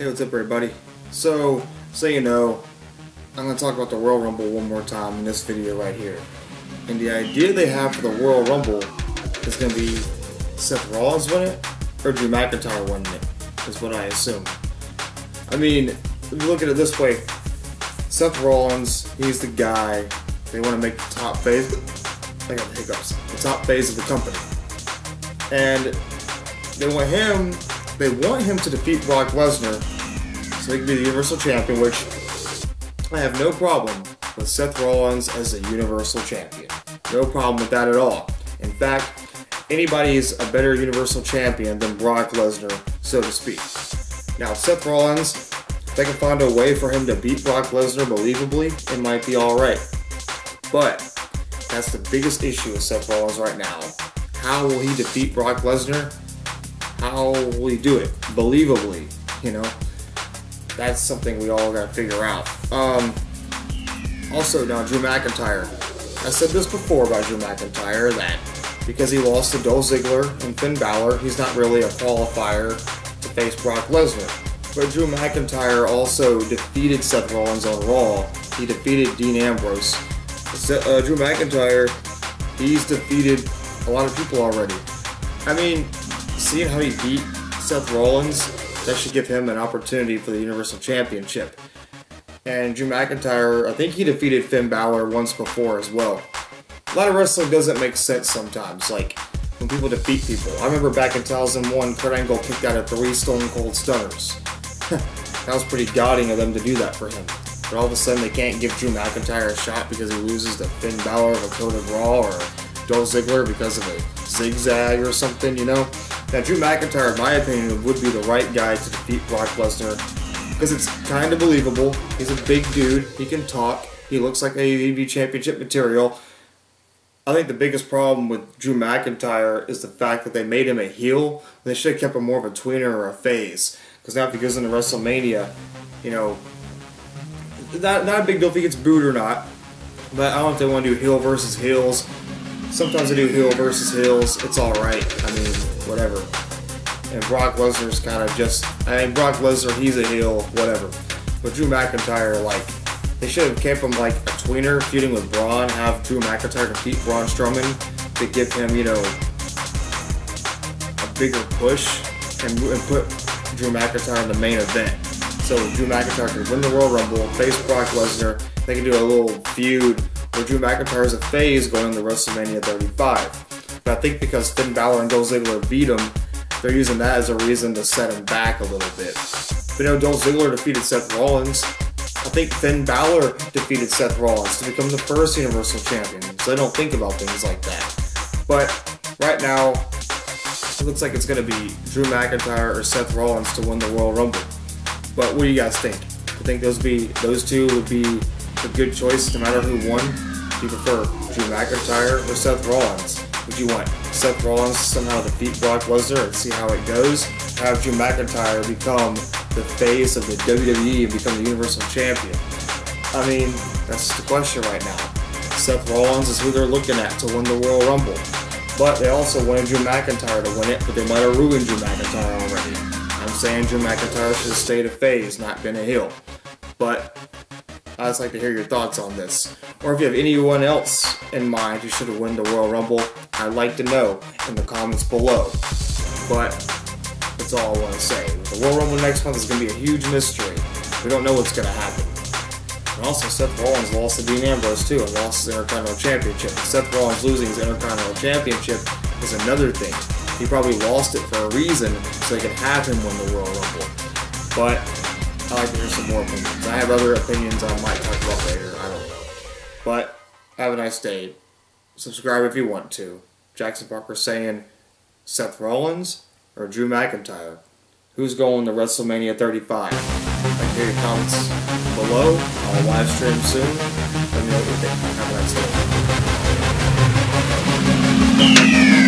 Hey, what's up everybody? So you know, I'm going to talk about the Royal Rumble one more time in this video right here. And the idea they have for the Royal Rumble is going to be Seth Rollins winning it, or Drew McIntyre winning it, is what I assume. I mean, if you look at it this way, Seth Rollins, he's the guy they want to make the top face, I got the hiccups, the top face of the company. And they want him to defeat Brock Lesnar so he can be the Universal Champion, which I have no problem with Seth Rollins as a Universal Champion. No problem with that at all. In fact, anybody's a better Universal Champion than Brock Lesnar, so to speak. Now, Seth Rollins, if they can find a way for him to beat Brock Lesnar believably, it might be alright. But that's the biggest issue with Seth Rollins right now. How will he defeat Brock Lesnar? How will he do it believably? You know, that's something we all gotta figure out. Also, now Drew McIntyre. I said this before about Drew McIntyre, that because he lost to Dolph Ziggler and Finn Balor, he's not really a qualifier to face Brock Lesnar. But Drew McIntyre also defeated Seth Rollins on Raw. He defeated Dean Ambrose. Drew McIntyre, he's defeated a lot of people already. I mean, seeing how he beat Seth Rollins, that should give him an opportunity for the Universal Championship. And Drew McIntyre, I think he defeated Finn Balor once before as well. A lot of wrestling doesn't make sense sometimes, like when people defeat people. I remember back in 2001, Kurt Angle kicked out of 3 Stone Cold Stunners. That was pretty gaudy of them to do that for him. But all of a sudden they can't give Drew McIntyre a shot because he loses to Finn Balor of a Code of Raw, or Dolph Ziggler because of a zigzag or something, you know? Now, Drew McIntyre, in my opinion, would be the right guy to defeat Brock Lesnar because it's kind of believable. He's a big dude. He can talk. He looks like AEW Championship material. I think the biggest problem with Drew McIntyre is the fact that they made him a heel. They should have kept him more of a tweener or a phase. Because now if he goes into WrestleMania, you know, not a big deal if he gets booed or not. But I don't know if they want to do heel versus heels. Sometimes they do heel versus heels. It's alright. I mean, whatever. And Brock Lesnar's kind of just... I mean, Brock Lesnar, he's a heel, whatever. But Drew McIntyre, like... They should have kept him like a tweener, feuding with Braun, have Drew McIntyre defeat Braun Strowman to give him, you know, a bigger push and put Drew McIntyre in the main event. So Drew McIntyre can win the Royal Rumble, face Brock Lesnar. They can do a little feud where Drew McIntyre is a phase going into WrestleMania 35. But I think because Finn Balor and Dolph Ziggler beat him, they're using that as a reason to set him back a little bit. But you know, Dolph Ziggler defeated Seth Rollins. I think Finn Balor defeated Seth Rollins to become the first Universal Champion, so they don't think about things like that. But right now, it looks like it's going to be Drew McIntyre or Seth Rollins to win the Royal Rumble. But what do you guys think? I think those two would be a good choice no matter who won. Do you prefer Drew McIntyre or Seth Rollins? Would you want Seth Rollins to somehow defeat Brock Lesnar and see how it goes? Have Drew McIntyre become the face of the WWE and become the Universal Champion? I mean, that's the question right now. Seth Rollins is who they're looking at to win the Royal Rumble. But they also wanted Drew McIntyre to win it, but they might have ruined Drew McIntyre already. I'm saying Drew McIntyre should have stayed a face, not been a heel. But I'd just like to hear your thoughts on this. Or if you have anyone else in mind who should have won the Royal Rumble, I'd like to know in the comments below. But that's all I want to say. The Royal Rumble next month is going to be a huge mystery. We don't know what's going to happen. And also, Seth Rollins lost to Dean Ambrose too and lost his Intercontinental Championship. Seth Rollins losing his Intercontinental Championship is another thing. He probably lost it for a reason so they could have him win the Royal Rumble. But I'd like to hear some more opinions. I have other opinions I might talk about later. I don't know. But have a nice day. Subscribe if you want to. Jackson Parker saying Seth Rollins or Drew McIntyre? Who's going to WrestleMania 35? I'd like to hear your comments below. I'll live stream soon. Let me know what you think. Have a nice day.